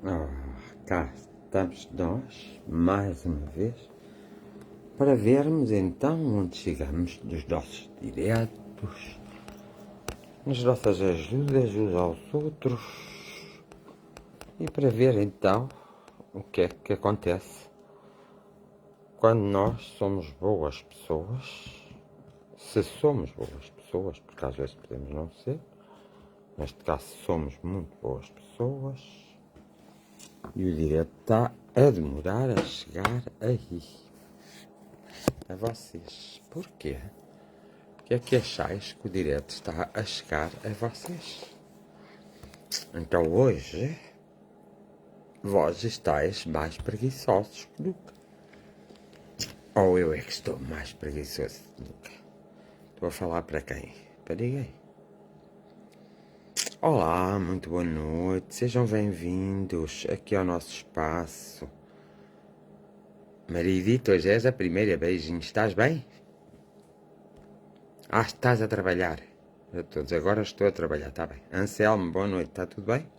Ah, cá estamos nós, mais uma vez, para vermos então onde chegamos dos nossos diretos, nas nossas ajudas uns aos outros e para ver então o que é que acontece quando nós somos boas pessoas, se somos boas pessoas, porque às vezes podemos não ser, neste caso somos muito boas pessoas. E o direto está a demorar a chegar aí. A vocês. Porquê? Porque é que achais que o direto está a chegar a vocês? Então hoje, vós estáis mais preguiçosos que nunca. Ou eu é que estou mais preguiçoso que nunca. Estou a falar para quem? Para ninguém. Olá, muito boa noite. Sejam bem-vindos aqui ao nosso espaço. Maridito, hoje és a primeira. Beijinho. Estás bem? Ah, estás a trabalhar. A todos, agora estou a trabalhar, está bem. Anselmo, boa noite, está tudo bem?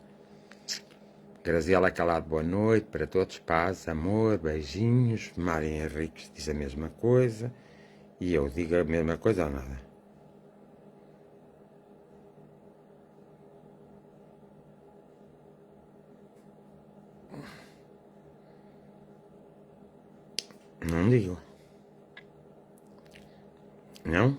Graziela Calado, boa noite para todos, paz, amor, beijinhos. Mária Henriques diz a mesma coisa. E eu digo a mesma coisa ou nada? Não digo. Não?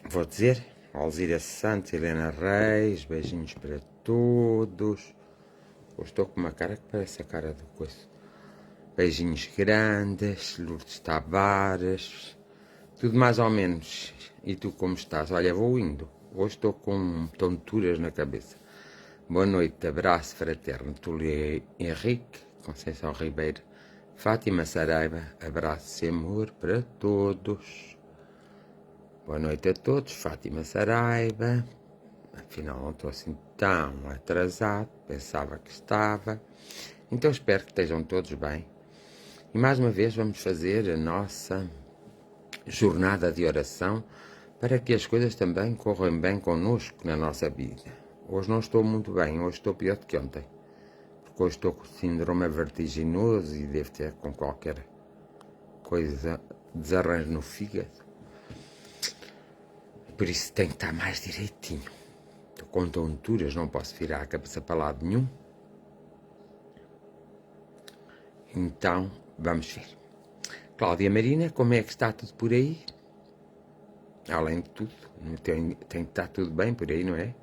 Vou dizer. Alzira Santos, Helena Reis, beijinhos para todos. Eu estou com uma cara que parece a cara do coiso. Beijinhos grandes, Lourdes Tavares, tudo mais ou menos. E tu como estás? Olha, vou indo. Hoje estou com tonturas na cabeça. Boa noite, abraço fraterno. Túlio Henrique, Conceição Ribeiro, Fátima Saraiva, abraço e amor para todos. Boa noite a todos, Fátima Saraiva. Afinal não estou assim tão atrasado, pensava que estava. Então espero que estejam todos bem. E mais uma vez vamos fazer a nossa jornada de oração para que as coisas também corram bem connosco na nossa vida. Hoje não estou muito bem, hoje estou pior do que ontem. Porque hoje estou com síndrome vertiginoso e devo ter com qualquer coisa, desarranjo no fígado. Por isso tenho que estar mais direitinho. Estou com tonturas, não posso virar a cabeça para lado nenhum. Então, vamos ver. Cláudia Marina, como é que está tudo por aí? Além de tudo, tem que estar tudo bem por aí, não é?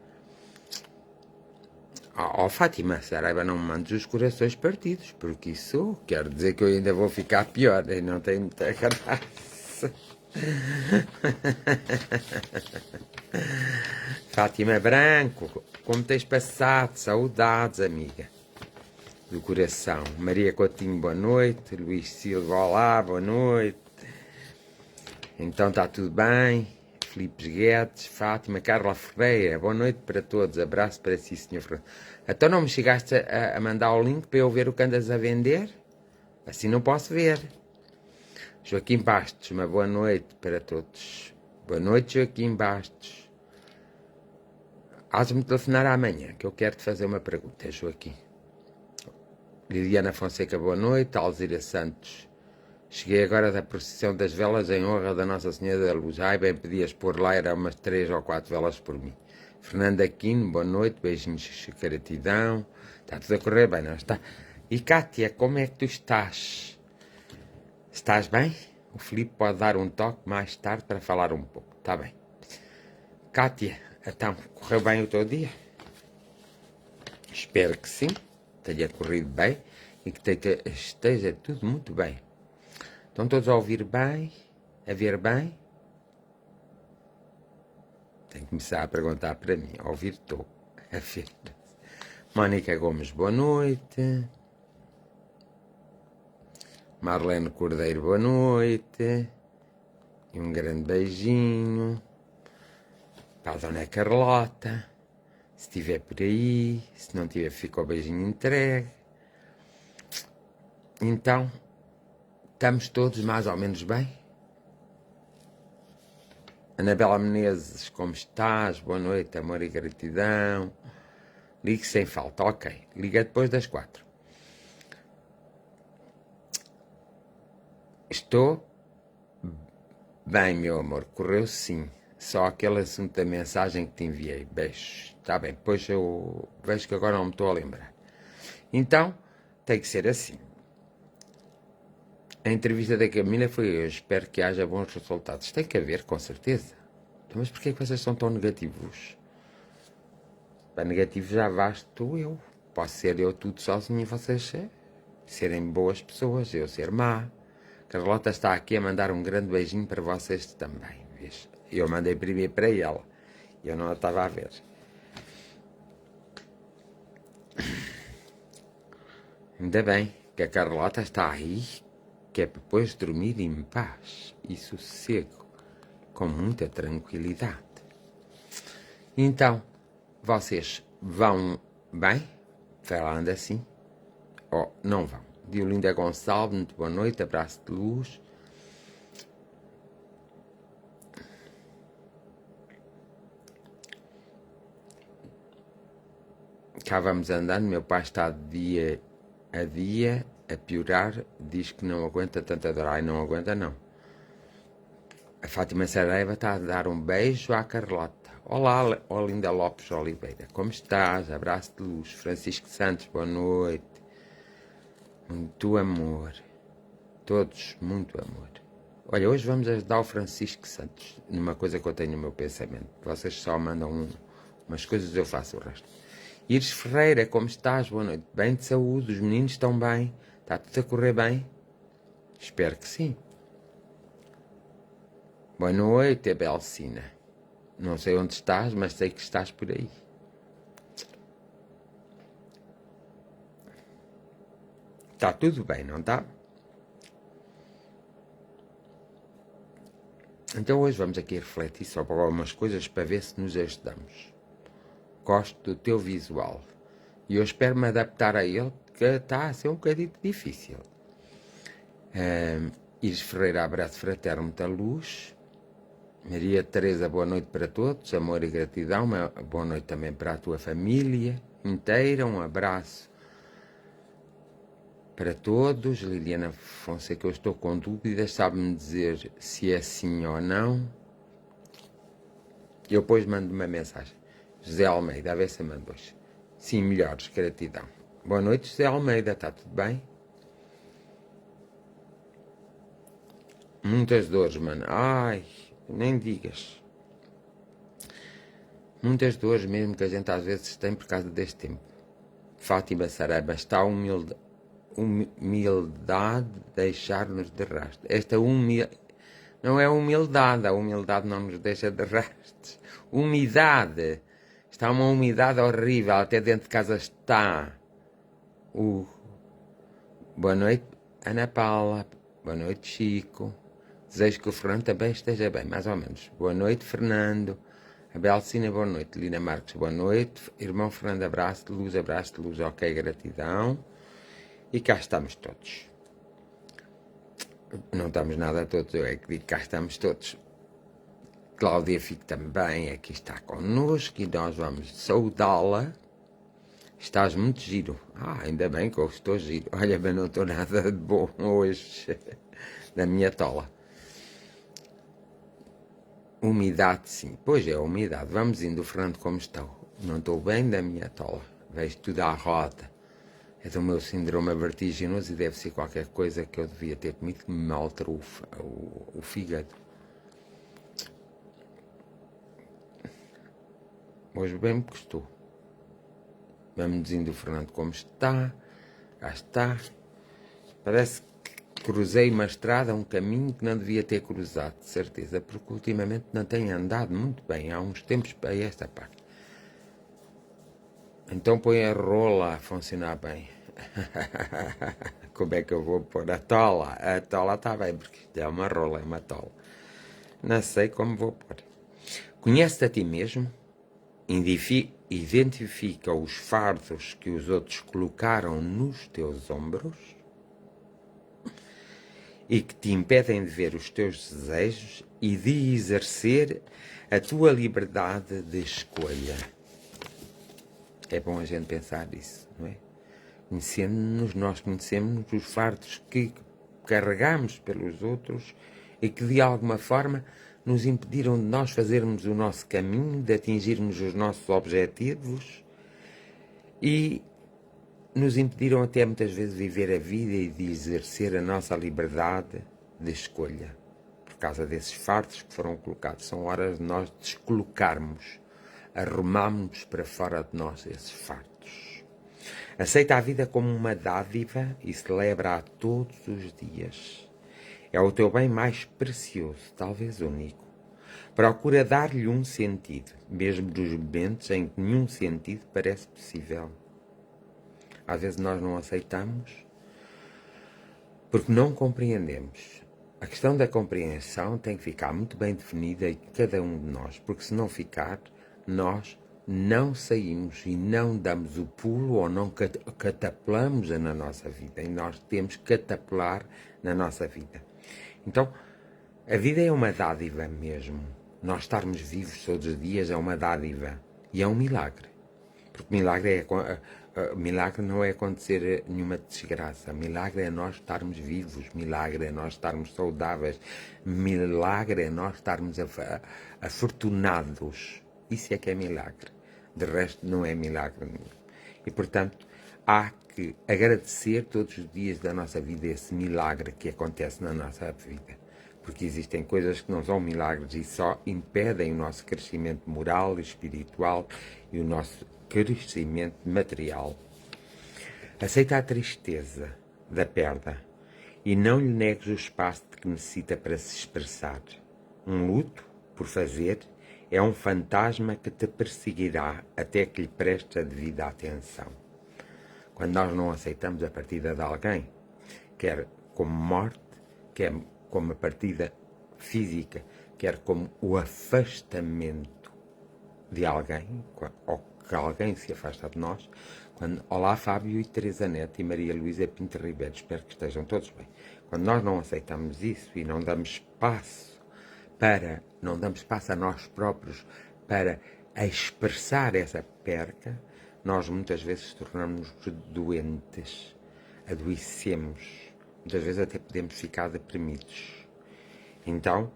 Oh, Fátima, Saraiva, não me mandes os corações partidos, porque isso quer dizer que eu ainda vou ficar pior e não tem muita graça. Fátima Branco, como tens passado? Saudades, amiga do coração. Maria Coutinho, boa noite. Luís Silva, olá, boa noite. Então está tudo bem? Filipe Guedes, Fátima, Carla Ferreira, boa noite para todos. Abraço para si, Sr. Fernando. Então não me chegaste a mandar o link para eu ver o que andas a vender? Assim não posso ver. Joaquim Bastos, uma boa noite para todos. Boa noite, Joaquim Bastos. Hás-me telefonar amanhã, que eu quero te fazer uma pergunta, Joaquim. Liliana Fonseca, boa noite. Alzira Santos, cheguei agora da procissão das velas em honra da Nossa Senhora da Luz. Ai, bem podias pôr lá, era umas 3 ou 4 velas por mim. Fernanda Aquino, boa noite, beijinhos, gratidão. Está tudo a correr bem, não está? E Kátia, como é que tu estás? Estás bem? O Filipe pode dar um toque mais tarde para falar um pouco. Está bem. Kátia, então, correu bem o teu dia? Espero que sim, tenha corrido bem e que esteja tudo muito bem. Estão todos a ouvir bem? A ver bem? Tenho que começar a perguntar para mim. A ouvir estou. A ver. Mónica Gomes, boa noite. Marlene Cordeiro, boa noite. E um grande beijinho para a Dona Carlota. Se estiver por aí, se não tiver, fica o beijinho entregue. Então, estamos todos mais ou menos bem? Anabela Menezes, como estás? Boa noite, amor e gratidão. Ligue sem falta, ok. Liga depois das 4. Estou bem, meu amor. Correu sim. Só aquele assunto da mensagem que te enviei. Beijos. Está bem, depois eu vejo que agora não me estou a lembrar. Então, tem que ser assim. A entrevista da Camila foi hoje. Espero que haja bons resultados. Tem que haver, com certeza. Então, mas porquê que vocês são tão negativos? Para negativo já basto eu. Posso ser eu tudo sozinho e vocês serem boas pessoas. Eu ser má. Carlota está aqui a mandar um grande beijinho para vocês também. Vês? Eu mandei primeiro para ela. Eu não a estava a ver. Ainda bem que a Carlota está aí, que é para depois dormir em paz e sossego, com muita tranquilidade. Então, vocês vão bem? Falando assim? Ou não vão? Diolinda Gonçalves, muito boa noite, abraço de luz. Cá vamos andando, meu pai está de dia a dia a piorar, diz que não aguenta tanta dor. Ai, não aguenta não. A Fátima Saraiva está a dar um beijo à Carlota. Olá, Olinda Lopes Oliveira, como estás? Abraço de luz. Francisco Santos, boa noite. Muito amor. Todos, muito amor. Olha, hoje vamos ajudar o Francisco Santos numa coisa que eu tenho no meu pensamento. Vocês só mandam umas coisas, eu faço o resto. Iris Ferreira, como estás? Boa noite. Bem de saúde, os meninos estão bem? Está tudo a correr bem? Espero que sim. Boa noite, Abelcina. Não sei onde estás, mas sei que estás por aí. Está tudo bem, não está? Então hoje vamos aqui refletir sobre algumas coisas para ver se nos ajudamos. Gosto do teu visual e eu espero me adaptar a ele, que está a ser um bocadinho difícil. Iris Ferreira, abraço fraterno, muita luz. Maria Teresa, boa noite para todos, amor e gratidão, uma boa noite também para a tua família inteira, um abraço para todos. Liliana Fonseca, eu estou com dúvidas, sabe-me dizer se é sim ou não? Eu depois mando uma mensagem. José Almeida, a ver se eu mando hoje. Sim, melhores, gratidão. Boa noite, José Almeida, está tudo bem? Muitas dores, mano. Ai, nem digas. Muitas dores mesmo que a gente às vezes tem por causa deste tempo. Fátima Saraiva, está a humildade deixar-nos de rastro. Esta não é humildade, a humildade não nos deixa de rastros. Umidade. Está uma umidade horrível, até dentro de casa está. Boa noite, Ana Paula. Boa noite, Chico. Desejo que o Fernando também esteja bem, mais ou menos. Boa noite, Fernando. A Belcina, boa noite. Lina Marques, boa noite. Irmão Fernando, abraço de luz, ok, gratidão. E cá estamos todos. Não estamos nada todos, eu é que digo cá estamos todos. Cláudia Fique também aqui está connosco e nós vamos saudá-la. Estás muito giro. Ainda bem que eu estou giro. Olha, mas não estou nada de bom hoje da minha tola. Umidade, sim. Pois é, umidade. Vamos indo, Fernando, como estou. Não estou bem da minha tola. Vejo tudo à roda. É do meu síndrome vertiginoso e deve ser qualquer coisa que eu devia ter comido que me alterou o fígado. Hoje bem me custou. Vamos dizendo o Fernando como está. Cá está. Parece que cruzei uma estrada, um caminho que não devia ter cruzado, de certeza, porque ultimamente não tenho andado muito bem. Há uns tempos para esta parte. Então põe a rola a funcionar bem. Como é que eu vou pôr a tola? A tola está bem, porque isto é uma rola, é uma tola. Não sei como vou pôr. Conhece-te a ti mesmo? Identifica os fardos que os outros colocaram nos teus ombros e que te impedem de ver os teus desejos e de exercer a tua liberdade de escolha. É bom a gente pensar nisso, não é? Conhecendo-nos, nós conhecemos os fardos que carregamos pelos outros e que de alguma forma nos impediram de nós fazermos o nosso caminho, de atingirmos os nossos objetivos e nos impediram até muitas vezes de viver a vida e de exercer a nossa liberdade de escolha. Por causa desses fardos que foram colocados. São horas de nós descolocarmos, arrumarmos para fora de nós esses fardos. Aceita a vida como uma dádiva e celebra-a todos os dias. É o teu bem mais precioso, talvez único. Procura dar-lhe um sentido, mesmo nos momentos em que nenhum sentido parece possível. Às vezes nós não aceitamos porque não compreendemos. A questão da compreensão tem que ficar muito bem definida em cada um de nós, porque se não ficar, nós não saímos e não damos o pulo ou não catapulamos na nossa vida. E nós temos que catapular na nossa vida. Então, a vida é uma dádiva mesmo. Nós estarmos vivos todos os dias é uma dádiva. E é um milagre. Porque milagre não é acontecer nenhuma desgraça. Milagre é nós estarmos vivos. Milagre é nós estarmos saudáveis. Milagre é nós estarmos afortunados. Isso é que é milagre. De resto, não é milagre nenhum. E, portanto, há que agradecer todos os dias da nossa vida esse milagre que acontece na nossa vida. Porque existem coisas que não são milagres e só impedem o nosso crescimento moral e espiritual e o nosso crescimento material. Aceita a tristeza da perda e não lhe negues o espaço que necessita para se expressar. Um luto, por fazer, é um fantasma que te perseguirá até que lhe prestes a devida atenção. Quando nós não aceitamos a partida de alguém, quer como morte, quer como a partida física, quer como o afastamento de alguém, ou que alguém se afasta de nós, quando, olá Fábio e Teresa Neto e Maria Luísa Pinto Ribeiro, espero que estejam todos bem. Quando nós não aceitamos isso e não damos espaço a nós próprios para expressar essa perca, nós muitas vezes tornamos-nos doentes, adoecemos, muitas vezes até podemos ficar deprimidos. Então,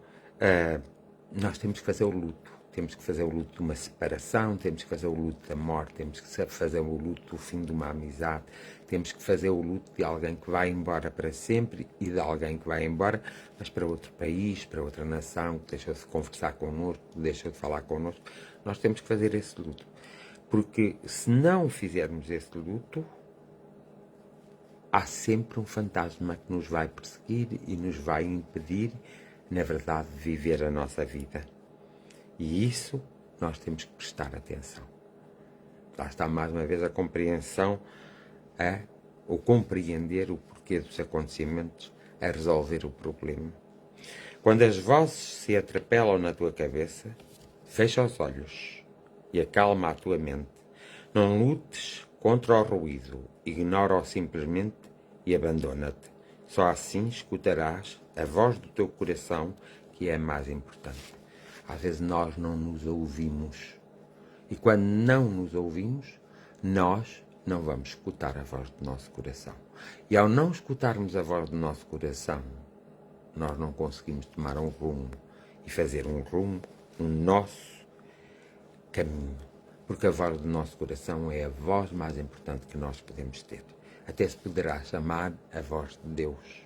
nós temos que fazer o luto. Temos que fazer o luto de uma separação, temos que fazer o luto da morte, temos que fazer o luto do fim de uma amizade, temos que fazer o luto de alguém que vai embora para sempre e de alguém que vai embora, mas para outro país, para outra nação, que deixou de conversar connosco, que deixou de falar connosco. Nós temos que fazer esse luto. Porque se não fizermos esse luto, há sempre um fantasma que nos vai perseguir e nos vai impedir, na verdade, de viver a nossa vida. E isso nós temos que prestar atenção. Lá está mais uma vez a compreensão, o compreender o porquê dos acontecimentos, a resolver o problema. Quando as vozes se atrapelam na tua cabeça, fecha os olhos e acalma a tua mente. Não lutes contra o ruído, ignora-o simplesmente e abandona-te. Só assim escutarás a voz do teu coração, que é a mais importante. Às vezes nós não nos ouvimos. E quando não nos ouvimos, nós não vamos escutar a voz do nosso coração. E ao não escutarmos a voz do nosso coração, nós não conseguimos tomar um rumo e fazer um rumo, um nosso caminho. Porque a voz do nosso coração é a voz mais importante que nós podemos ter. Até se poderá chamar a voz de Deus,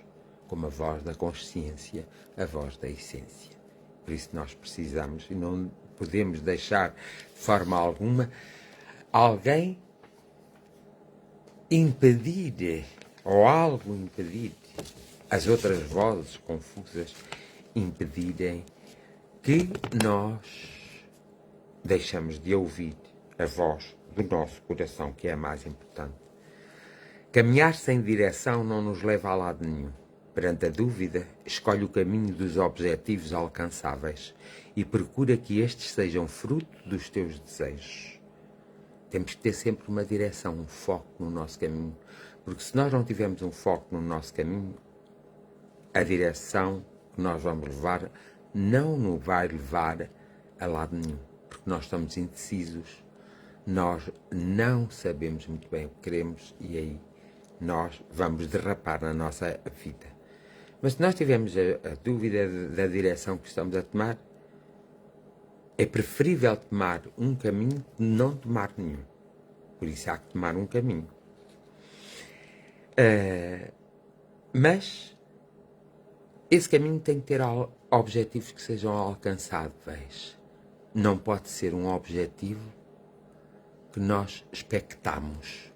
como a voz da consciência, a voz da essência. Por isso nós precisamos e não podemos deixar de forma alguma alguém impedir, ou algo impedir, as outras vozes confusas impedirem que nós deixamos de ouvir a voz do nosso coração, que é a mais importante. Caminhar sem direção não nos leva a lado nenhum. Perante a dúvida, escolhe o caminho dos objetivos alcançáveis e procura que estes sejam fruto dos teus desejos. Temos que ter sempre uma direção, um foco no nosso caminho, porque se nós não tivermos um foco no nosso caminho, a direção que nós vamos levar não nos vai levar a lado nenhum, porque nós estamos indecisos, nós não sabemos muito bem o que queremos e aí nós vamos derrapar na nossa vida. Mas se nós tivermos a dúvida da direção que estamos a tomar, é preferível tomar um caminho que não tomar nenhum. Por isso há que tomar um caminho. Mas esse caminho tem que ter objetivos que sejam alcançáveis. Não pode ser um objetivo que nós expectamos.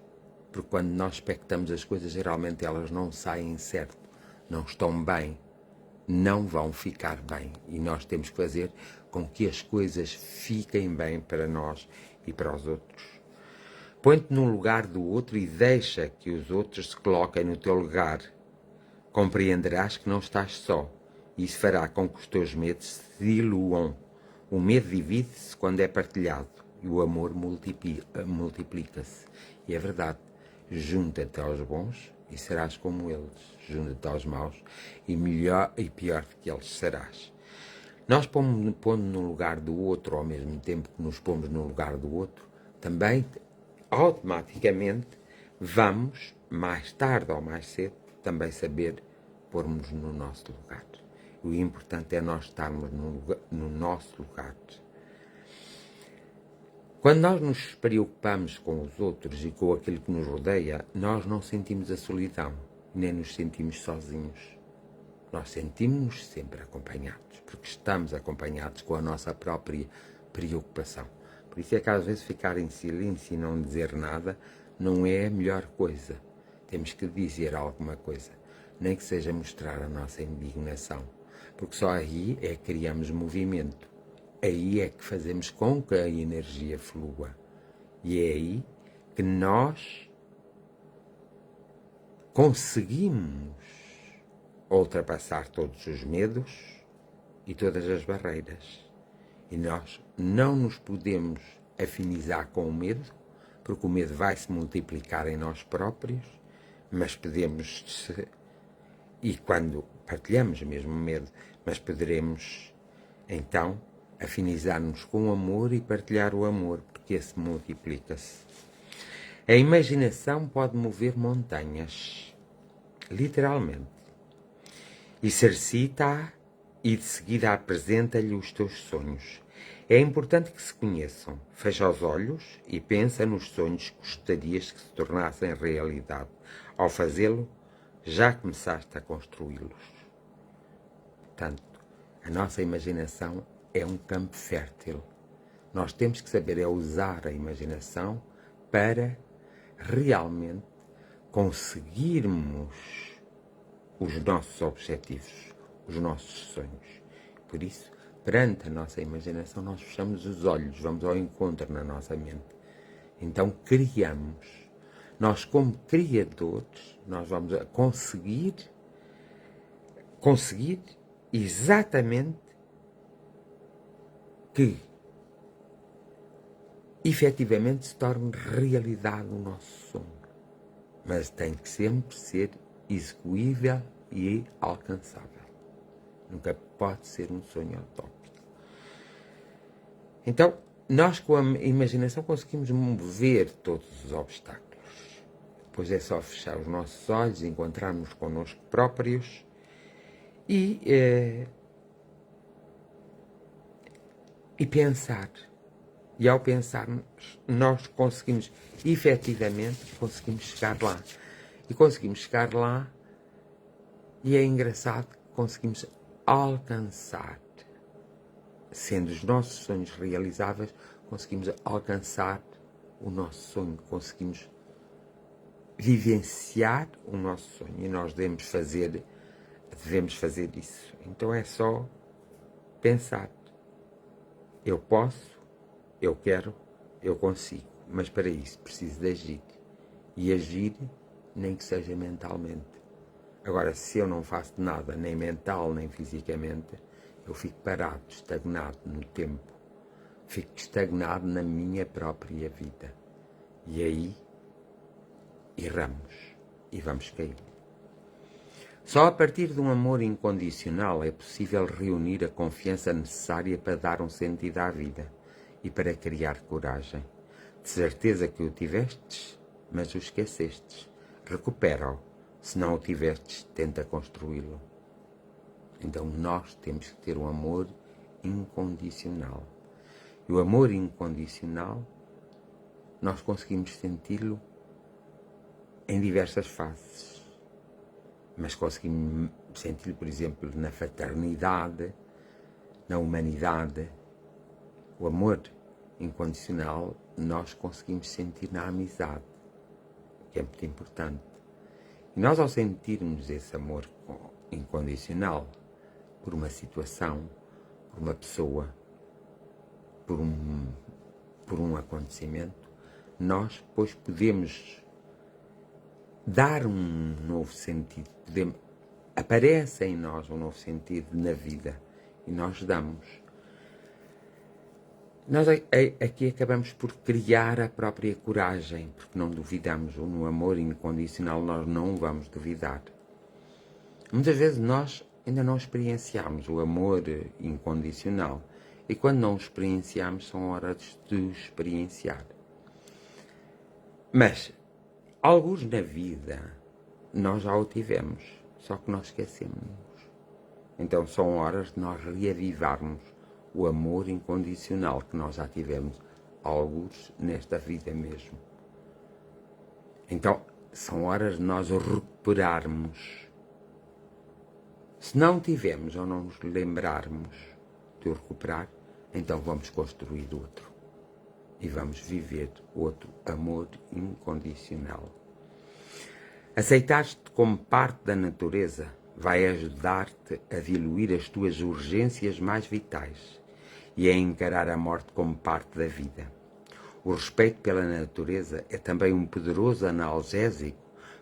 Porque quando nós expectamos as coisas, geralmente elas não saem certo, não estão bem, não vão ficar bem. E nós temos que fazer com que as coisas fiquem bem para nós e para os outros. Põe-te no lugar do outro e deixa que os outros se coloquem no teu lugar. Compreenderás que não estás só. Isso fará com que os teus medos se diluam. O medo divide-se quando é partilhado e o amor multiplica-se. E é verdade, junta-te aos bons e serás como eles. Junta-te aos maus e melhor e pior que eles serás. Nós pondo no lugar do outro ao mesmo tempo que nos pomos no lugar do outro, também automaticamente vamos, mais tarde ou mais cedo, também saber pormos no nosso lugar. O importante é nós estarmos no nosso lugar. Quando nós nos preocupamos com os outros e com aquilo que nos rodeia, nós não sentimos a solidão, nem nos sentimos sozinhos. Nós sentimos-nos sempre acompanhados, porque estamos acompanhados com a nossa própria preocupação. Por isso é que às vezes ficar em silêncio e não dizer nada não é a melhor coisa. Temos que dizer alguma coisa, nem que seja mostrar a nossa indignação, porque só aí é que criamos movimento. Aí é que fazemos com que a energia flua. E é aí que nós conseguimos ultrapassar todos os medos e todas as barreiras. E nós não nos podemos afinizar com o medo, porque o medo vai se multiplicar em nós próprios, mas podemos, e quando partilhamos mesmo o medo, mas poderemos então afinizar-nos com o amor e partilhar o amor, porque esse multiplica-se. A imaginação pode mover montanhas, literalmente. E exercita-a e de seguida apresenta-lhe os teus sonhos. É importante que se conheçam. Fecha os olhos e pensa nos sonhos que gostarias que se tornassem realidade. Ao fazê-lo, já começaste a construí-los. Portanto, a nossa imaginação é um campo fértil. Nós temos que saber usar a imaginação para realmente conseguirmos os nossos objetivos, os nossos sonhos. Por isso, perante a nossa imaginação, nós fechamos os olhos, vamos ao encontro na nossa mente. Então, criamos. Nós, como criadores, nós vamos a conseguir exatamente que efetivamente se torne realidade o nosso sonho. Mas tem que sempre ser execuível e alcançável. Nunca pode ser um sonho utópico. Então, nós com a imaginação conseguimos mover todos os obstáculos. Depois é só fechar os nossos olhos, encontrarmos connosco próprios e pensar. E ao pensar, nós conseguimos, efetivamente, chegar lá. E conseguimos chegar lá e é engraçado que conseguimos alcançar. Sendo os nossos sonhos realizáveis, conseguimos alcançar o nosso sonho, conseguimos vivenciar o nosso sonho e nós devemos fazer isso. Então é só pensar. Eu posso, eu quero, eu consigo, mas para isso preciso de agir. E agir nem que seja mentalmente. Agora, se eu não faço nada, nem mental, nem fisicamente, eu fico parado, estagnado no tempo. Fico estagnado na minha própria vida. E aí, erramos e vamos cair. Só a partir de um amor incondicional é possível reunir a confiança necessária para dar um sentido à vida e para criar coragem. de certeza que o tivestes, mas o esquecestes. Recupera-o. Se não o tivestes, tenta construí-lo. Então nós temos que ter um amor incondicional. E o amor incondicional, nós conseguimos senti-lo em diversas fases. Mas conseguimos senti-lo, por exemplo, na fraternidade, na humanidade. O amor incondicional nós conseguimos sentir na amizade, que é muito importante. E nós, ao sentirmos esse amor incondicional por uma situação, por uma pessoa, por um acontecimento, nós depois podemos dar um novo sentido, aparece em nós um novo sentido na vida e nós damos. Nós aqui acabamos por criar a própria coragem, porque não duvidamos. No amor incondicional nós não vamos duvidar. Muitas vezes nós ainda não experienciamos o amor incondicional e quando não o experienciamos são horas de experienciar. Mas, alguns na vida, nós já o tivemos, só que nós esquecemos. Então são horas de nós reavivarmos o amor incondicional que nós já tivemos, alguns nesta vida mesmo. Então, são horas de nós recuperarmos. Se não tivemos ou não nos lembrarmos de o recuperar, então vamos construir outro. E vamos viver outro amor incondicional. Aceitar-te como parte da natureza vai ajudar-te a diluir as tuas urgências mais vitais e a encarar a morte como parte da vida. O respeito pela natureza é também um poderoso analgésico,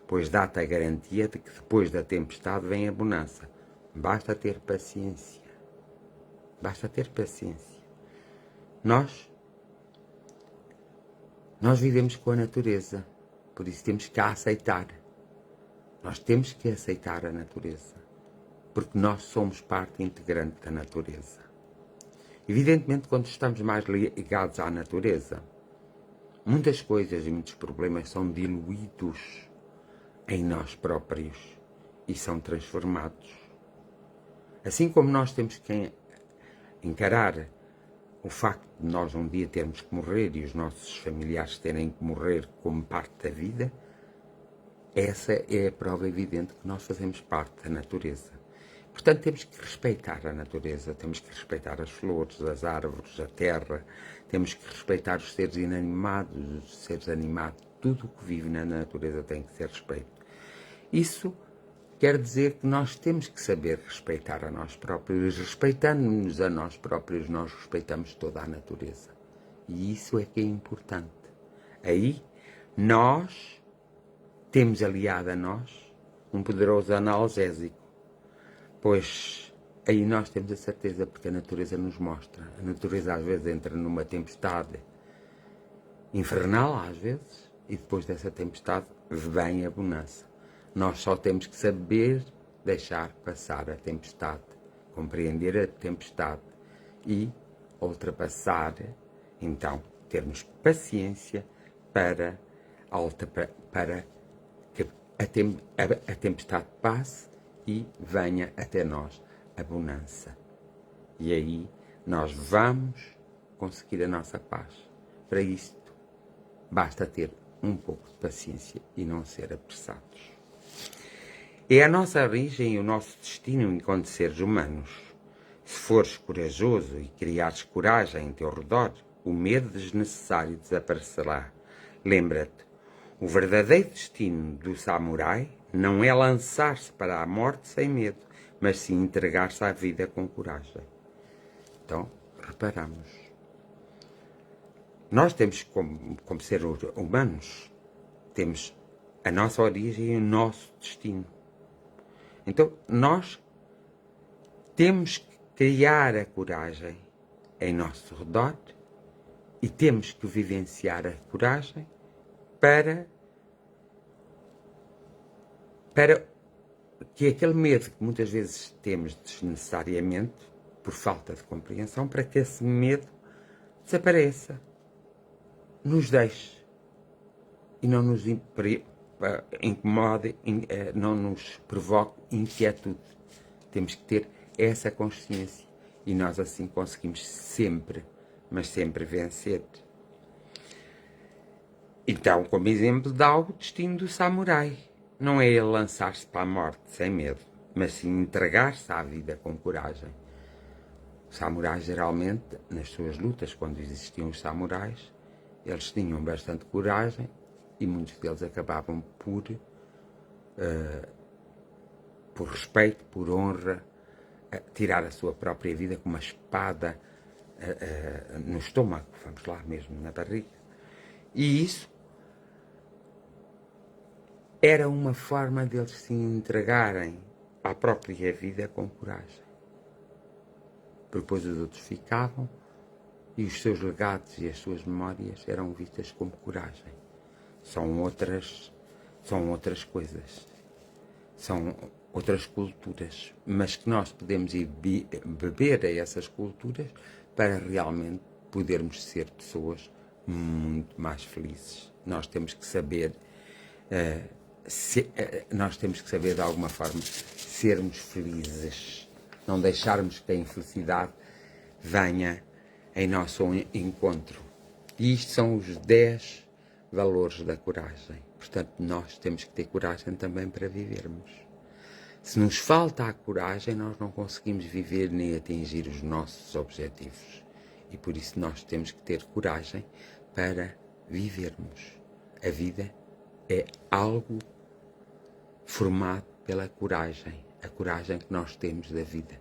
pois dá-te a garantia de que depois da tempestade vem a bonança. Basta ter paciência. Basta ter paciência. Nós vivemos com a natureza, por isso temos que a aceitar. Nós temos que aceitar a natureza, porque nós somos parte integrante da natureza. Evidentemente, quando estamos mais ligados à natureza, muitas coisas e muitos problemas são diluídos em nós próprios e são transformados. Assim como nós temos que encarar o facto de nós um dia termos que morrer e os nossos familiares terem que morrer como parte da vida, essa é a prova evidente que nós fazemos parte da natureza. Portanto, temos que respeitar a natureza, temos que respeitar as flores, as árvores, a terra, temos que respeitar os seres inanimados, os seres animados, tudo o que vive na natureza tem que ser respeito. Isso quer dizer que nós temos que saber respeitar a nós próprios. Respeitando-nos a nós próprios, nós respeitamos toda a natureza. E isso é que é importante. Aí, nós temos aliado a nós um poderoso analgésico. Pois aí nós temos a certeza, porque a natureza nos mostra. A natureza às vezes entra numa tempestade infernal, às vezes, e depois dessa tempestade vem a bonança. Nós só temos que saber deixar passar a tempestade, compreender a tempestade e ultrapassar, então, termos paciência para que a tempestade passe e venha até nós a bonança. E aí nós vamos conseguir a nossa paz. Para isto, basta ter um pouco de paciência e não ser apressados. É a nossa origem e o nosso destino enquanto seres humanos. Se fores corajoso e criares coragem em teu redor, o medo desnecessário desaparecerá. Lembra-te, o verdadeiro destino do samurai não é lançar-se para a morte sem medo, mas sim entregar-se à vida com coragem. Então, reparamos. Nós temos, como seres humanos, temos a nossa origem e o nosso destino. Então, nós temos que criar a coragem em nosso redor e temos que vivenciar a coragem para que aquele medo que muitas vezes temos desnecessariamente, por falta de compreensão, para que esse medo desapareça. nos deixe e não nos incomode, não nos provoque inquietude. Temos que ter essa consciência e nós assim conseguimos sempre, mas sempre vencer. Então, como exemplo, dá o destino do samurai. Não é ele lançar-se para a morte sem medo, mas sim entregar-se à vida com coragem. Os samurais, geralmente, nas suas lutas, quando existiam os samurais, eles tinham bastante coragem e muitos deles acabavam por respeito, por honra, tirar a sua própria vida com uma espada no estômago, vamos lá mesmo, na barriga. E isso era uma forma deles se entregarem à própria vida com coragem. Porque depois os outros ficavam e os seus legados e as suas memórias eram vistas como coragem. São outras coisas. São outras culturas, mas que nós podemos ir beber a essas culturas para realmente podermos ser pessoas muito mais felizes. Nós temos que saber, de alguma forma, sermos felizes. Não deixarmos que a infelicidade venha em nosso encontro. E isto são os 10 valores da coragem. Portanto, nós temos que ter coragem também para vivermos. Se nos falta a coragem, nós não conseguimos viver nem atingir os nossos objetivos. E por isso nós temos que ter coragem para vivermos. A vida é algo formado pela coragem, a coragem que nós temos da vida.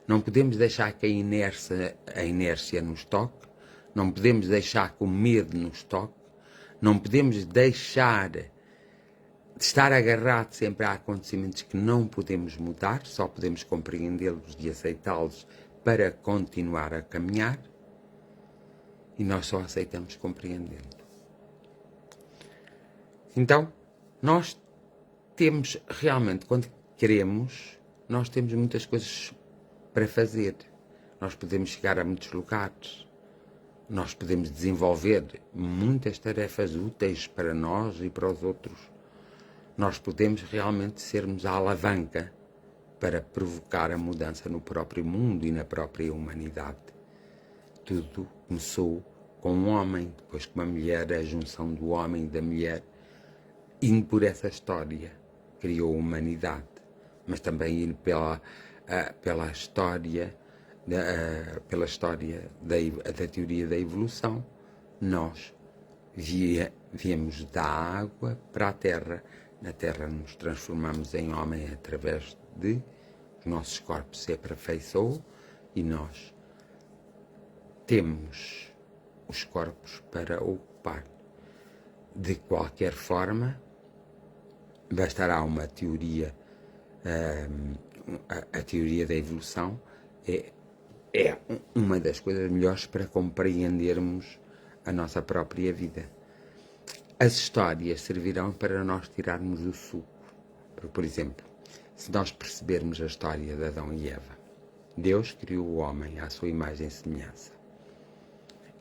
Não podemos deixar que a inércia nos toque, não podemos deixar que o medo nos toque, não podemos deixar de estar agarrado sempre a acontecimentos que não podemos mudar, só podemos compreendê-los e aceitá-los para continuar a caminhar, e nós só aceitamos compreendendo. Então, nós temos realmente, quando queremos, nós temos muitas coisas para fazer. Nós podemos chegar a muitos lugares. Nós podemos desenvolver muitas tarefas úteis para nós e para os outros. Nós podemos realmente sermos a alavanca para provocar a mudança no próprio mundo e na própria humanidade. Tudo começou com um homem, depois com uma mulher, a junção do homem e da mulher, indo por essa história, criou a humanidade, mas também indo pela história da teoria da evolução, nós viemos da água para a terra. Na terra nos transformamos em homem através de os nossos corpos se aperfeiçoam e nós temos os corpos para ocupar. De qualquer forma, bastará uma teoria, a teoria da evolução é uma das coisas melhores para compreendermos a nossa própria vida. As histórias servirão para nós tirarmos o suco. Por exemplo, se nós percebermos a história de Adão e Eva, Deus criou o homem à sua imagem e semelhança.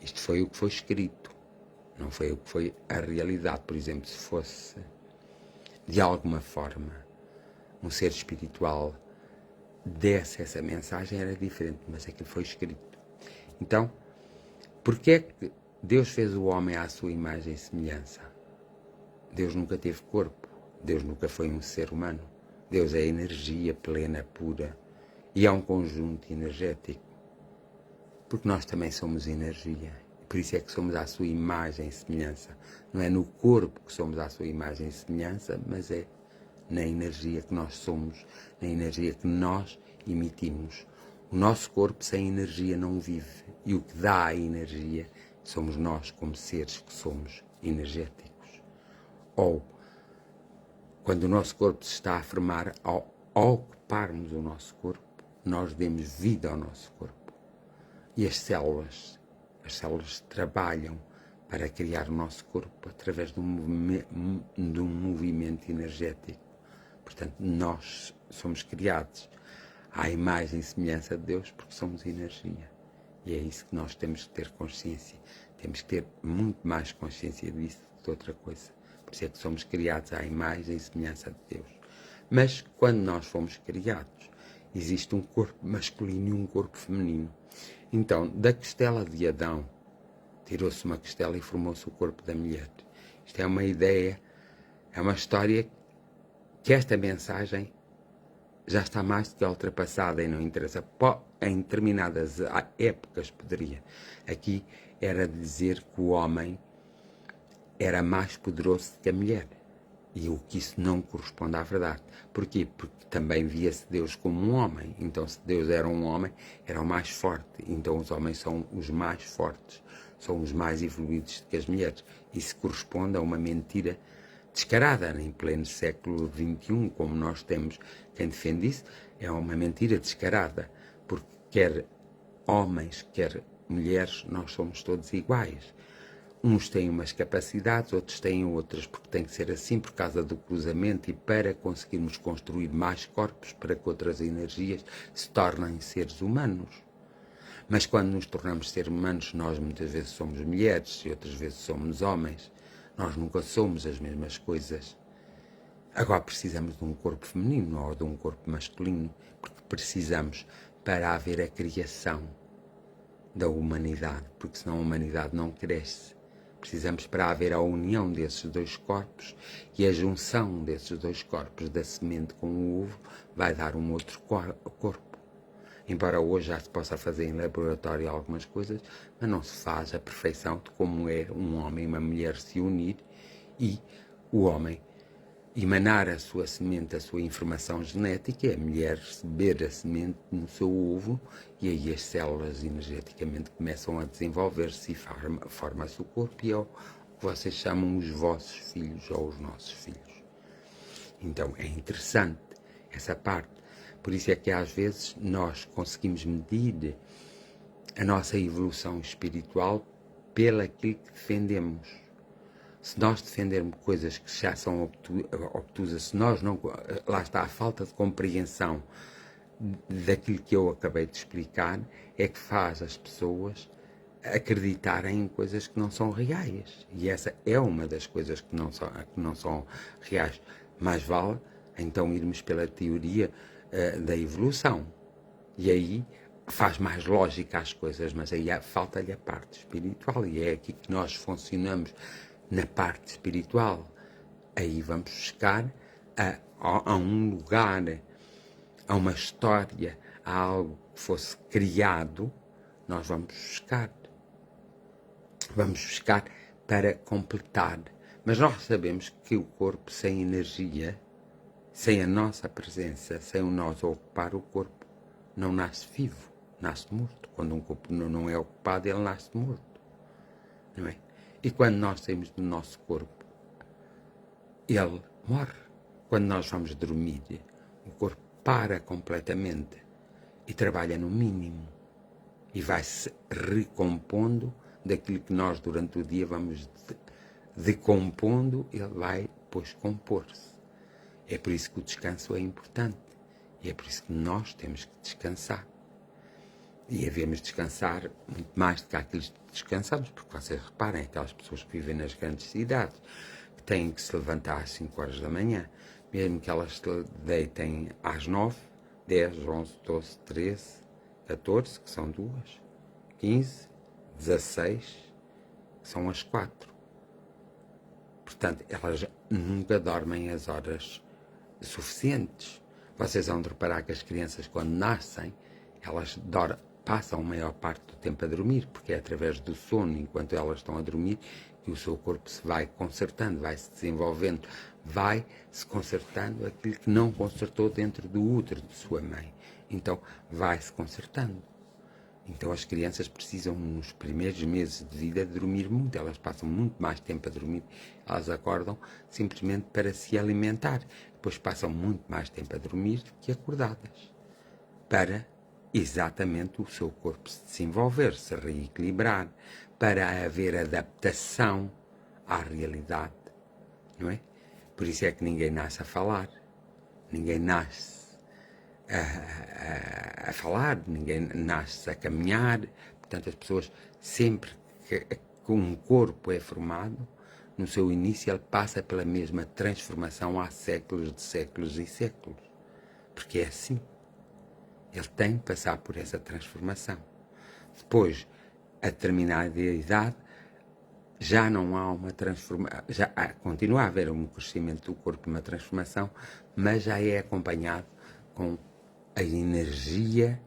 Isto foi o que foi escrito, não foi o que foi a realidade. Por exemplo, se fosse, de alguma forma, um ser espiritual desse essa mensagem, era diferente, mas aquilo foi escrito. Então, porquê é que Deus fez o homem à sua imagem e semelhança? Deus nunca teve corpo, Deus nunca foi um ser humano. Deus é energia plena, pura, e é um conjunto energético, porque nós também somos energia. Por isso é que somos à sua imagem e semelhança. Não é no corpo que somos à sua imagem e semelhança, mas é na energia que nós somos, na energia que nós emitimos. O nosso corpo sem energia não vive, e o que dá a energia somos nós, como seres que somos energéticos. Ou, quando o nosso corpo se está a formar, ao ocuparmos o nosso corpo, nós demos vida ao nosso corpo. E as células trabalham para criar o nosso corpo através de um movimento energético. Portanto, nós somos criados à imagem e semelhança de Deus porque somos energia. E é isso que nós temos que ter consciência. Temos que ter muito mais consciência disso do que de outra coisa. Por isso é que somos criados à imagem e semelhança de Deus. Mas quando nós fomos criados, existe um corpo masculino e um corpo feminino. Então, da costela de Adão, tirou-se uma costela e formou-se o corpo da mulher. Isto é uma ideia, é uma história que esta mensagem já está mais do que ultrapassada e não interessa. Em determinadas épocas poderia. Aqui era dizer que o homem era mais poderoso que a mulher. E o que isso não corresponde à verdade. Porquê? Porque também via-se Deus como um homem. Então, se Deus era um homem, era o mais forte. Então, os homens são os mais fortes, são os mais evoluídos que as mulheres. Isso corresponde a uma mentira descarada, em pleno século XXI, como nós temos. Quem defende isso é uma mentira descarada, porque quer homens, quer mulheres, nós somos todos iguais. Uns têm umas capacidades, outros têm outras, porque tem que ser assim por causa do cruzamento e para conseguirmos construir mais corpos para que outras energias se tornem seres humanos. Mas quando nos tornamos seres humanos, nós muitas vezes somos mulheres e outras vezes somos homens. Nós nunca somos as mesmas coisas. Agora precisamos de um corpo feminino ou de um corpo masculino, porque precisamos para haver a criação da humanidade, porque senão a humanidade não cresce. Precisamos para haver a união desses dois corpos e a junção desses dois corpos, da semente com o ovo, vai dar um outro corpo. Embora hoje já se possa fazer em laboratório algumas coisas, mas não se faz a perfeição de como é um homem e uma mulher se unir e o homem emanar a sua semente, a sua informação genética, e a mulher receber a semente no seu ovo, e aí as células energeticamente começam a desenvolver-se e forma-se o corpo, e é o que vocês chamam os vossos filhos ou os nossos filhos. Então é interessante essa parte. Por isso é que às vezes nós conseguimos medir a nossa evolução espiritual pelaquilo que defendemos. Se nós defendermos coisas que já são obtusas, se nós não... Lá está, a falta de compreensão daquilo que eu acabei de explicar é que faz as pessoas acreditarem em coisas que não são reais. E essa é uma das coisas que não são reais. Mais vale, então, irmos pela teoria da evolução. E aí faz mais lógica as coisas, mas aí falta-lhe a parte espiritual. E é aqui que nós funcionamos na parte espiritual. Aí vamos buscar a um lugar, a uma história, a algo que fosse criado, nós vamos buscar. Vamos buscar para completar. Mas nós sabemos que o corpo sem energia, sem a nossa presença, sem o nós ocupar o corpo, não nasce vivo, nasce morto. Quando um corpo não é ocupado, ele nasce morto. Não é? E quando nós saímos do nosso corpo, ele morre. Quando nós vamos dormir, o corpo para completamente e trabalha no mínimo. E vai-se recompondo daquilo que nós durante o dia vamos decompondo, ele vai depois compor-se. É por isso que o descanso é importante. E é por isso que nós temos que descansar. E devemos descansar muito mais do que aqueles que descansamos, porque vocês reparem, aquelas pessoas que vivem nas grandes cidades, que têm que se levantar às 5 horas da manhã, mesmo que elas se deitem às 9, 10, 11, 12, 13, 14, que são 2, 15, 16, que são as 4. Portanto, elas nunca dormem as horas suficientes. Vocês vão reparar que as crianças, quando nascem, elas passam a maior parte do tempo a dormir, porque é através do sono, enquanto elas estão a dormir, que o seu corpo se vai consertando, vai se desenvolvendo, vai se consertando aquilo que não consertou dentro do útero de sua mãe. Então, vai se consertando. Então, as crianças precisam, nos primeiros meses de vida, dormir muito. Elas passam muito mais tempo a dormir. Elas acordam simplesmente para se alimentar. Depois passam muito mais tempo a dormir do que acordadas. Para exatamente o seu corpo se desenvolver, se reequilibrar, para haver adaptação à realidade, não é? Por isso é que ninguém nasce a falar, ninguém nasce a falar, ninguém nasce a caminhar, Portanto, as pessoas, sempre que um corpo é formado, no seu início ele passa pela mesma transformação há séculos de séculos e séculos. Porque é assim. Ele tem que passar por essa transformação. Depois, a determinada idade, já não há uma transformação, continua a haver um crescimento do corpo, uma transformação, mas já é acompanhado com a energia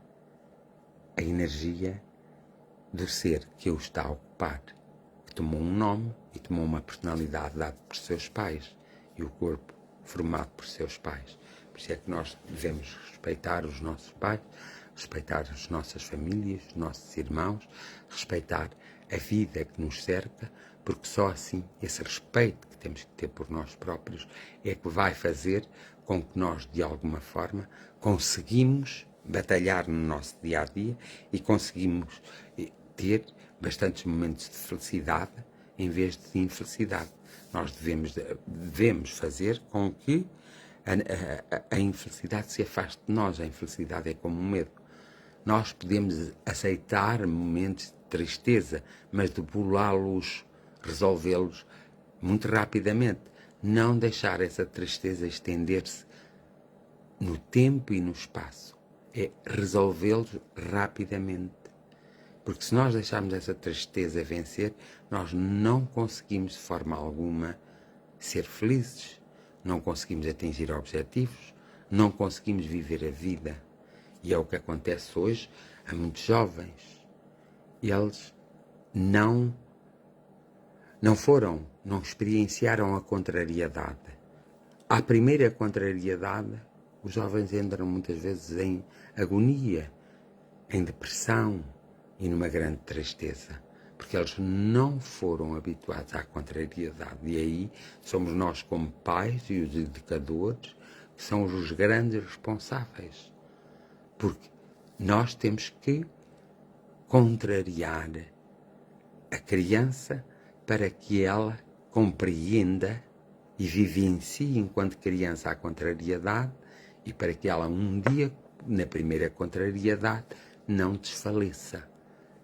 do ser que o está a ocupar, que tomou um nome e tomou uma personalidade dada por seus pais, e o corpo formado por seus pais. Por isso é que nós devemos respeitar os nossos pais, respeitar as nossas famílias, os nossos irmãos, respeitar a vida que nos cerca, porque só assim, esse respeito que temos que ter por nós próprios, é que vai fazer com que nós, de alguma forma, conseguimos batalhar no nosso dia-a-dia e conseguimos ter bastantes momentos de felicidade em vez de infelicidade. Nós devemos fazer com que a infelicidade se afaste de nós. A infelicidade é como um medo. Nós podemos aceitar momentos de tristeza, mas debulá-los, resolvê-los muito rapidamente. Não deixar essa tristeza estender-se no tempo e no espaço. É resolvê-los rapidamente. Porque se nós deixarmos essa tristeza vencer, nós não conseguimos de forma alguma ser felizes, não conseguimos atingir objetivos, não conseguimos viver a vida. E é o que acontece hoje a muitos jovens. Eles não experienciaram a contrariedade. À primeira contrariedade, os jovens entram muitas vezes em agonia, em depressão e numa grande tristeza, porque eles não foram habituados à contrariedade. E aí somos nós, como pais e os educadores, que são os grandes responsáveis, porque nós temos que contrariar a criança para que ela compreenda e vivencie enquanto criança a contrariedade e para que ela um dia, na primeira contrariedade, não desfaleça.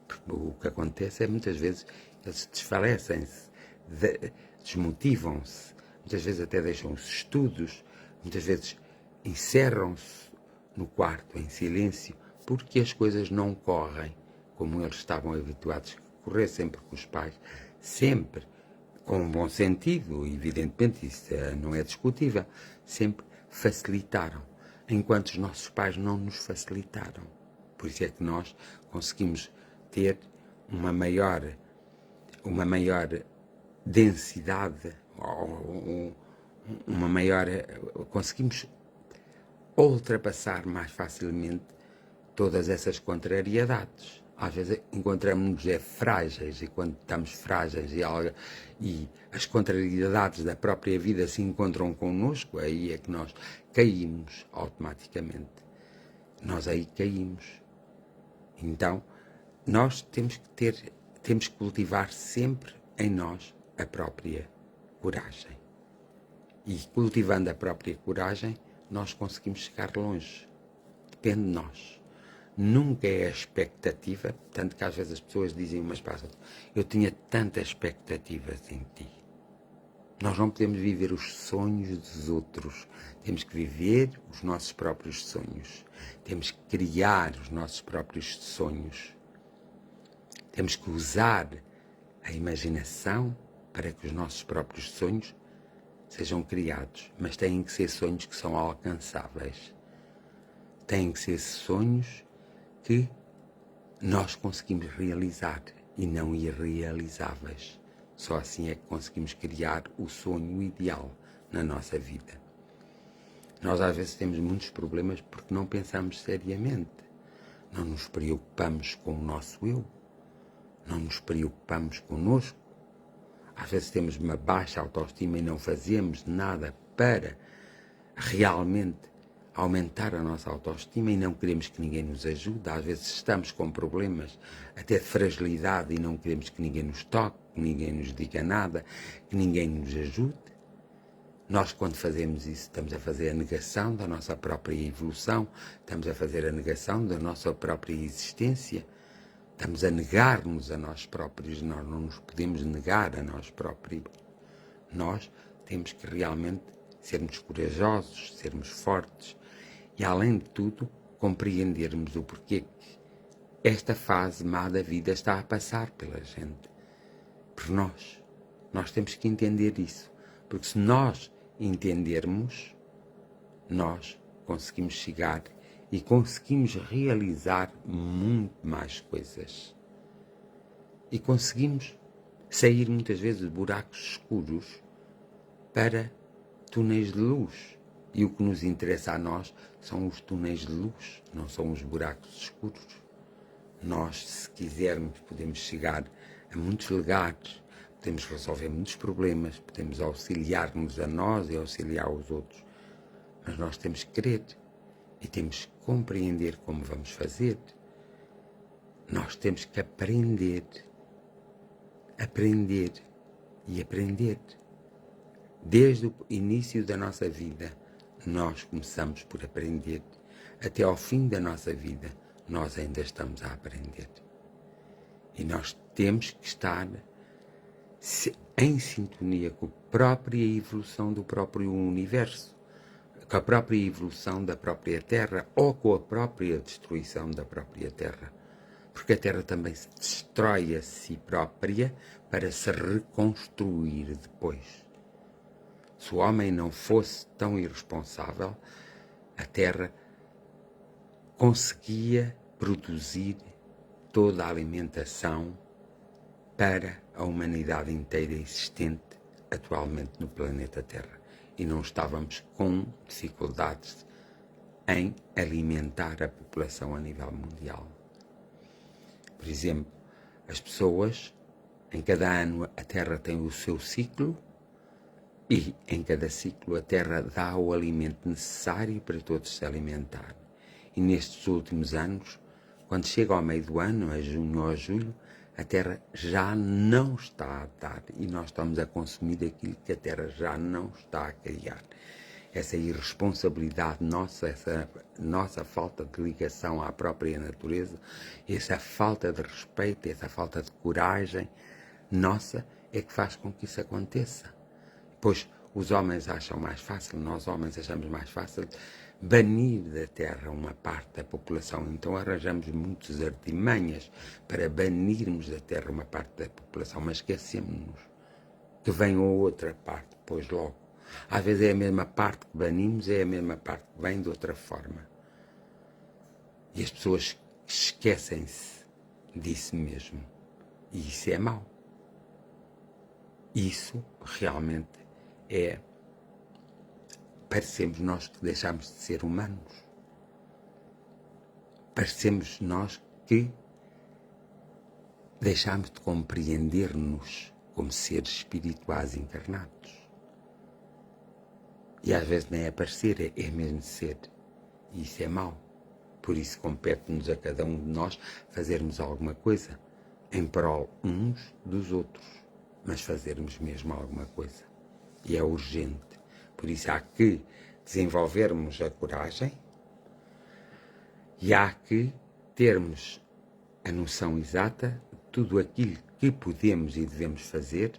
Porque o que acontece é muitas vezes eles desfalecem-se, desmotivam-se, muitas vezes até deixam os estudos, muitas vezes encerram-se no quarto em silêncio porque as coisas não correm como eles estavam habituados a correr, sempre com os pais, sempre com um bom sentido, evidentemente isso não é discutível, sempre facilitaram, enquanto os nossos pais não nos facilitaram. Por isso é que nós conseguimos ter uma maior densidade, conseguimos ultrapassar mais facilmente todas essas contrariedades. Às vezes encontramos-nos frágeis, e quando estamos frágeis e as contrariedades da própria vida se encontram connosco, aí é que nós caímos automaticamente. Nós aí caímos. Então, nós temos que cultivar sempre em nós a própria coragem. E cultivando a própria coragem, nós conseguimos chegar longe. Depende de nós. Nunca é a expectativa, tanto que às vezes as pessoas dizem umas para as outras, eu tinha tantas expectativas em ti. Nós não podemos viver os sonhos dos outros. Temos que viver os nossos próprios sonhos. Temos que criar os nossos próprios sonhos. Temos que usar a imaginação para que os nossos próprios sonhos sejam criados. Mas têm que ser sonhos que são alcançáveis. Têm que ser sonhos que nós conseguimos realizar e não irrealizáveis. Só assim é que conseguimos criar o sonho ideal na nossa vida. Nós às vezes temos muitos problemas porque não pensamos seriamente. Não nos preocupamos com o nosso eu. Não nos preocupamos connosco. Às vezes temos uma baixa autoestima e não fazemos nada para realmente aumentar a nossa autoestima e não queremos que ninguém nos ajude. Às vezes estamos com problemas até de fragilidade e não queremos que ninguém nos toque, que ninguém nos diga nada, que ninguém nos ajude. Nós, quando fazemos isso, estamos a fazer a negação da nossa própria evolução, estamos a fazer a negação da nossa própria existência, Estamos a negar-nos a nós próprios. Nós não nos podemos negar a nós próprios. Nós temos que realmente sermos corajosos, sermos fortes e, além de tudo, compreendermos o porquê que esta fase má da vida está a passar pela gente. Por nós. Nós temos que entender isso. Porque se nós entendermos, nós conseguimos chegar e conseguimos realizar muito mais coisas. E conseguimos sair muitas vezes de buracos escuros para túneis de luz. E o que nos interessa a nós são os túneis de luz, não são os buracos escuros. Nós, se quisermos, podemos chegar a muitos lugares, podemos resolver muitos problemas, podemos auxiliar-nos a nós e auxiliar os outros. Mas nós temos que querer e temos que compreender como vamos fazer. Nós temos que aprender e aprender. Desde o início da nossa vida, nós começamos por aprender. Até ao fim da nossa vida, nós ainda estamos a aprender. E nós temos que estar em sintonia com a própria evolução do próprio universo, com a própria evolução da própria Terra ou com a própria destruição da própria Terra. Porque a Terra também se destrói a si própria para se reconstruir depois. Se o homem não fosse tão irresponsável, a Terra conseguia produzir toda a alimentação para a humanidade inteira existente atualmente no planeta Terra. E não estávamos com dificuldades em alimentar a população a nível mundial. Por exemplo, as pessoas, em cada ano a Terra tem o seu ciclo e em cada ciclo a Terra dá o alimento necessário para todos se alimentarem. E nestes últimos anos, quando chega ao meio do ano, a junho ou a julho, a Terra já não está a dar e nós estamos a consumir aquilo que a Terra já não está a criar. Essa irresponsabilidade nossa, essa nossa falta de ligação à própria natureza, essa falta de respeito, essa falta de coragem nossa é que faz com que isso aconteça. Pois os homens acham mais fácil, nós homens achamos mais fácil banir da Terra uma parte da população. Então arranjamos muitas artimanhas para banirmos da Terra uma parte da população, mas esquecemos-nos que vem outra parte depois logo. Às vezes é a mesma parte que banimos, é a mesma parte que vem de outra forma. E as pessoas esquecem-se disso mesmo. E isso é mau. Isso realmente é... Parecemos nós que deixamos de ser humanos. Parecemos nós que deixamos de compreender-nos como seres espirituais encarnados. E às vezes nem é parecer, é mesmo ser. E isso é mau. Por isso compete-nos a cada um de nós fazermos alguma coisa em prol uns dos outros, mas fazermos mesmo alguma coisa. E é urgente. Por isso há que desenvolvermos a coragem e há que termos a noção exata de tudo aquilo que podemos e devemos fazer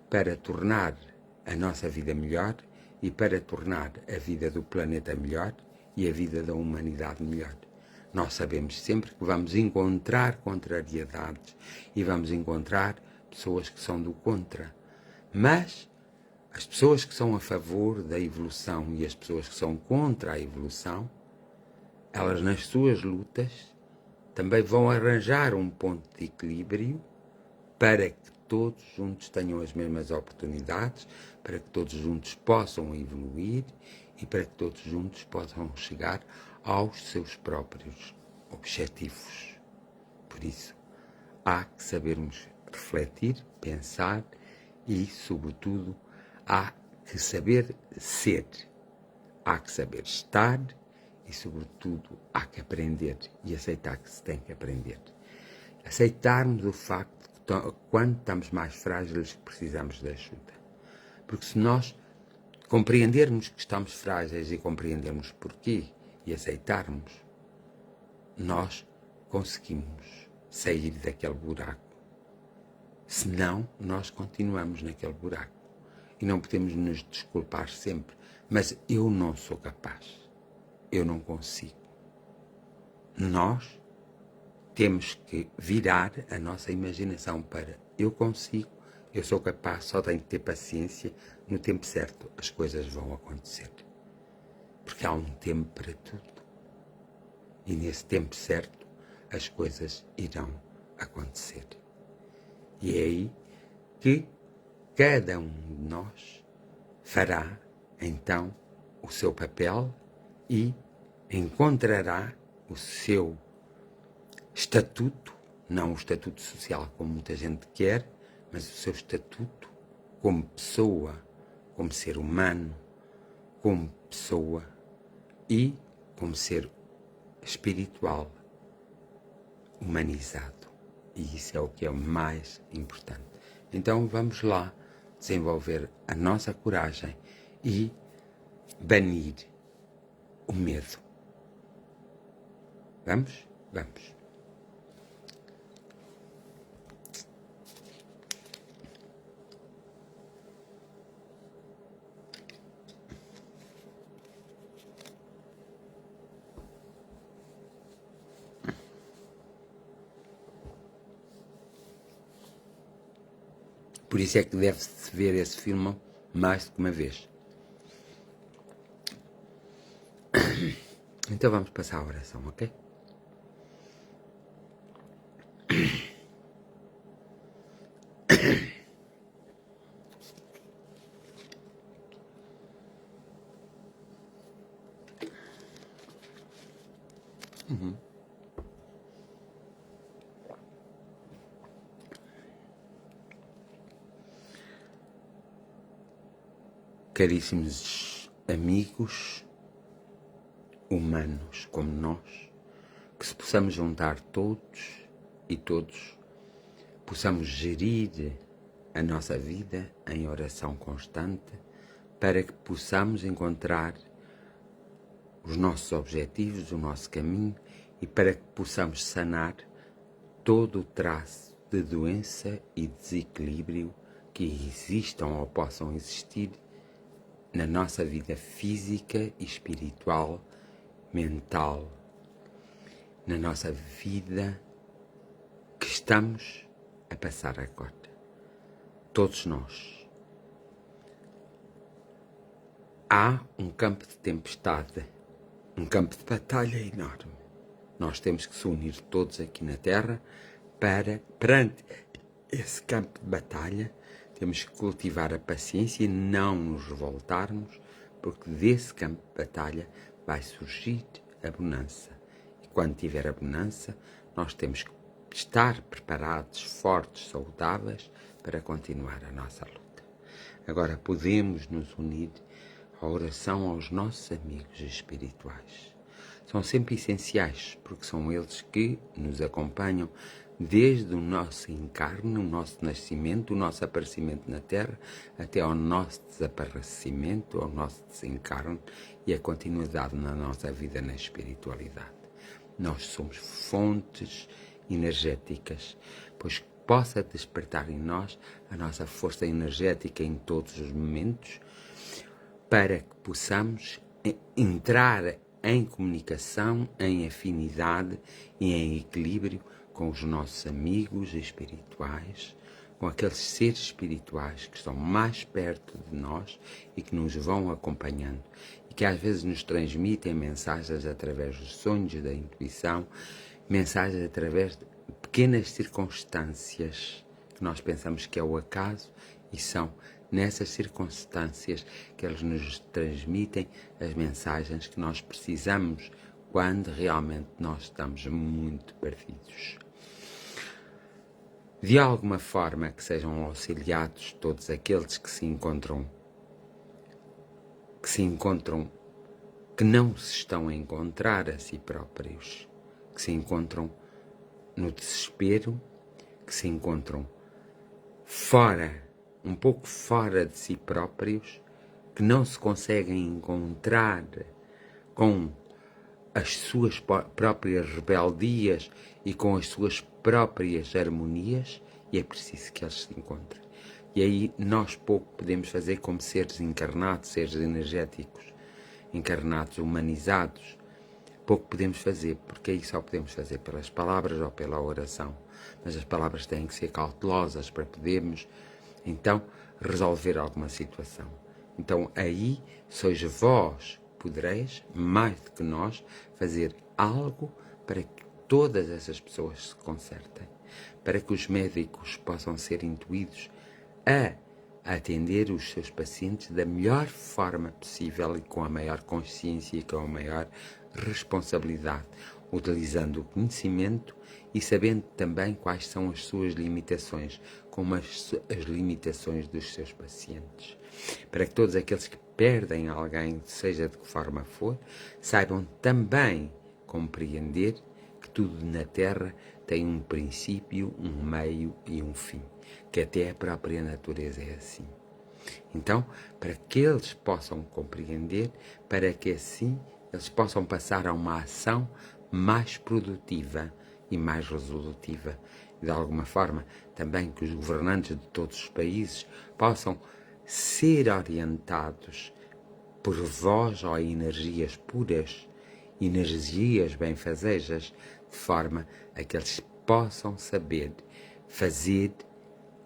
para tornar a nossa vida melhor e para tornar a vida do planeta melhor e a vida da humanidade melhor. Nós sabemos sempre que vamos encontrar contrariedades e vamos encontrar pessoas que são do contra, mas as pessoas que são a favor da evolução e as pessoas que são contra a evolução, elas nas suas lutas também vão arranjar um ponto de equilíbrio para que todos juntos tenham as mesmas oportunidades, para que todos juntos possam evoluir e para que todos juntos possam chegar aos seus próprios objetivos. Por isso, há que sabermos refletir, pensar e, sobretudo, há que saber ser, há que saber estar e, sobretudo, há que aprender e aceitar que se tem que aprender. Aceitarmos o facto de que quando estamos mais frágeis que precisamos de ajuda. Porque se nós compreendermos que estamos frágeis e compreendermos porquê e aceitarmos, nós conseguimos sair daquele buraco. Senão, nós continuamos naquele buraco. E não podemos nos desculpar sempre. Mas eu não sou capaz. Eu não consigo. Nós temos que virar a nossa imaginação para eu consigo, eu sou capaz, só tenho que ter paciência. No tempo certo as coisas vão acontecer. Porque há um tempo para tudo. E nesse tempo certo as coisas irão acontecer. E é aí que cada um de nós fará então o seu papel e encontrará o seu estatuto, não o estatuto social como muita gente quer, mas o seu estatuto como pessoa, como ser humano, como pessoa e como ser espiritual, humanizado. E isso é o que é o mais importante. Então vamos lá desenvolver a nossa coragem e banir o medo. Vamos? Vamos. Por isso é que deve-se ver esse filme mais do que uma vez. Então vamos passar a oração, ok? Caríssimos amigos humanos como nós, que se possamos juntar todos e todos possamos gerir a nossa vida em oração constante para que possamos encontrar os nossos objetivos, o nosso caminho e para que possamos sanar todo o traço de doença e desequilíbrio que existam ou possam existir na nossa vida física e espiritual, mental, na nossa vida que estamos a passar agora. Todos nós. Há um campo de tempestade, um campo de batalha enorme. Nós temos que se unir todos aqui na Terra para, perante esse campo de batalha, temos que cultivar a paciência e não nos revoltarmos, porque desse campo de batalha vai surgir a bonança. E quando tiver a bonança, nós temos que estar preparados, fortes, saudáveis, para continuar a nossa luta. Agora podemos nos unir à oração aos nossos amigos espirituais. São sempre essenciais, porque são eles que nos acompanham desde o nosso encarne, o nosso nascimento, o nosso aparecimento na Terra, até ao nosso desaparecimento, ao nosso desencarne e a continuidade na nossa vida na espiritualidade. Nós somos fontes energéticas, pois possa despertar em nós a nossa força energética em todos os momentos, para que possamos entrar em comunicação, em afinidade e em equilíbrio com os nossos amigos espirituais, com aqueles seres espirituais que estão mais perto de nós e que nos vão acompanhando e que às vezes nos transmitem mensagens através dos sonhos, da intuição, mensagens através de pequenas circunstâncias que nós pensamos que é o acaso e são nessas circunstâncias que eles nos transmitem as mensagens que nós precisamos quando realmente nós estamos muito perdidos. De alguma forma que sejam auxiliados todos aqueles que não se estão a encontrar a si próprios, que se encontram no desespero, que se encontram um pouco fora de si próprios, que não se conseguem encontrar com as suas próprias rebeldias e com as suas próprias harmonias e é preciso que eles se encontrem. E aí nós pouco podemos fazer como seres encarnados, seres energéticos, encarnados, humanizados. Pouco podemos fazer, porque aí só podemos fazer pelas palavras ou pela oração. Mas as palavras têm que ser cautelosas para podermos, então, resolver alguma situação. Então aí sois vós podereis, mais do que nós, fazer algo para que todas essas pessoas se consertem, para que os médicos possam ser intuídos a atender os seus pacientes da melhor forma possível e com a maior consciência e com a maior responsabilidade, utilizando o conhecimento e sabendo também quais são as suas limitações, como as limitações dos seus pacientes, para que todos aqueles que perdem alguém, seja de que forma for, saibam também compreender que tudo na Terra tem um princípio, um meio e um fim, que até a própria natureza é assim. Então, para que eles possam compreender, para que assim eles possam passar a uma ação mais produtiva e mais resolutiva. E de alguma forma, também que os governantes de todos os países possam ser orientados por vós ou energias puras, energias benfazejas, de forma a que eles possam saber fazer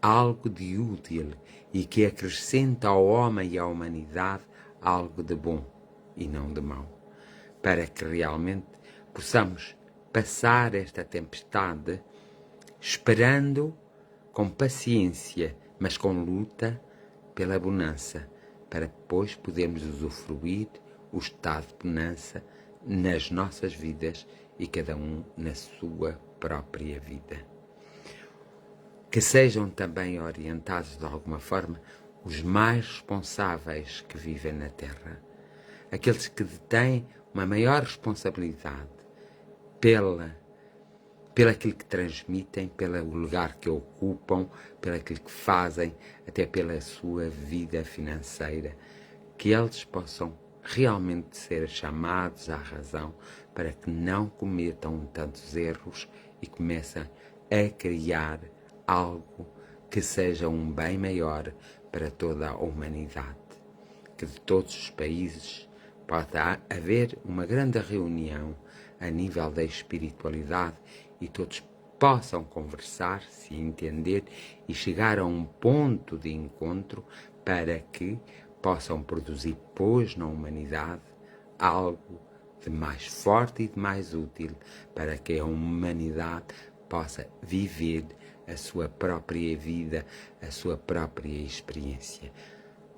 algo de útil e que acrescenta ao homem e à humanidade algo de bom e não de mau, para que realmente possamos passar esta tempestade esperando com paciência, mas com luta pela bonança, para depois podermos usufruir o estado de bonança nas nossas vidas e cada um na sua própria vida. Que sejam também orientados de alguma forma os mais responsáveis que vivem na Terra, aqueles que detêm uma maior responsabilidade pelo aquilo que transmitem, pelo lugar que ocupam, pelo aquilo que fazem, até pela sua vida financeira, que eles possam realmente ser chamados à razão para que não cometam tantos erros e comecem a criar algo que seja um bem maior para toda a humanidade. Que de todos os países possa haver uma grande reunião a nível da espiritualidade e todos possam conversar, se entender e chegar a um ponto de encontro para que possam produzir, pois, na humanidade algo de mais forte e de mais útil para que a humanidade possa viver a sua própria vida, a sua própria experiência.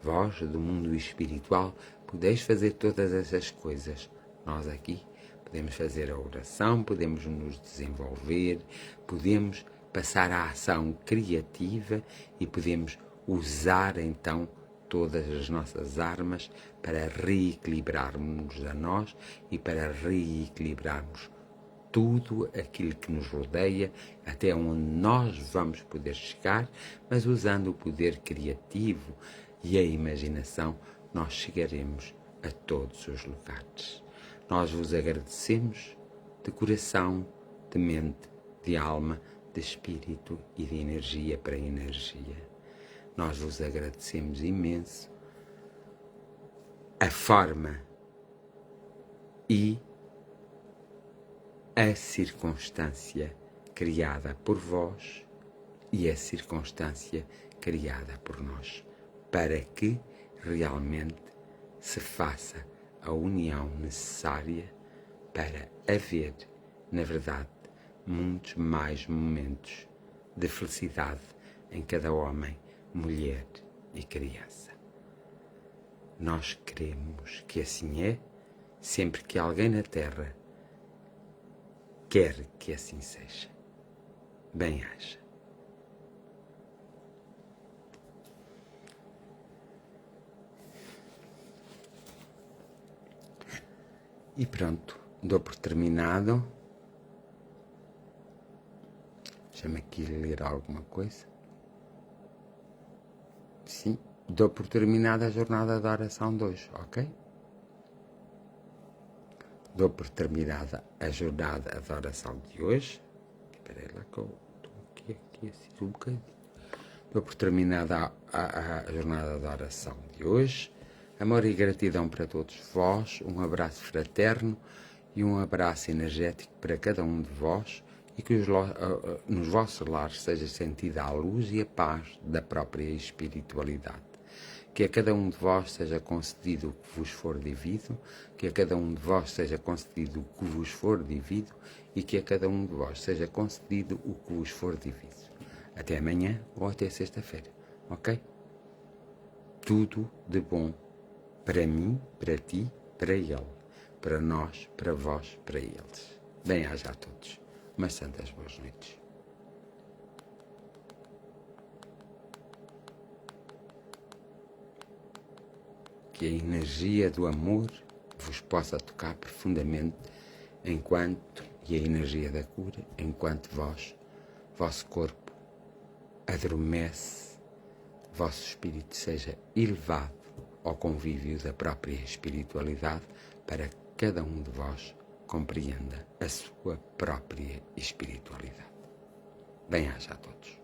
Vós, do mundo espiritual, podeis fazer todas essas coisas. Nós aqui podemos fazer a oração, podemos nos desenvolver, podemos passar à ação criativa e podemos usar então todas as nossas armas para reequilibrarmos a nós e para reequilibrarmos tudo aquilo que nos rodeia, até onde nós vamos poder chegar, mas usando o poder criativo e a imaginação, nós chegaremos a todos os lugares. Nós vos agradecemos de coração, de mente, de alma, de espírito e de energia para energia. Nós vos agradecemos imenso a forma e a circunstância criada por vós e a circunstância criada por nós, para que realmente se faça a união necessária para haver, na verdade, muitos mais momentos de felicidade em cada homem, mulher e criança. Nós queremos que assim é, sempre que alguém na Terra quer que assim seja. Bem-aja. E pronto, dou por terminado. Deixa-me aqui ler alguma coisa. Sim, dou por terminada a jornada da oração de hoje, ok? Dou por terminada a jornada da oração de hoje. Espera aí lá que eu estou aqui assim um bocadinho. Dou por terminada a jornada da oração de hoje. Amor e gratidão para todos vós, um abraço fraterno e um abraço energético para cada um de vós e que nos vossos lares seja sentida a luz e a paz da própria espiritualidade. Que a cada um de vós seja concedido o que vos for devido, que a cada um de vós seja concedido o que vos for devido e que a cada um de vós seja concedido o que vos for devido. Até amanhã ou até sexta-feira, ok? Tudo de bom para mim, para ti, para ele, para nós, para vós, para eles. Bem-aja a todos. Umas santas boas noites. Que a energia do amor vos possa tocar profundamente e a energia da cura, enquanto vosso corpo adormece, vosso espírito seja elevado ao convívio da própria espiritualidade para que cada um de vós compreenda a sua própria espiritualidade. Bem-aja a todos.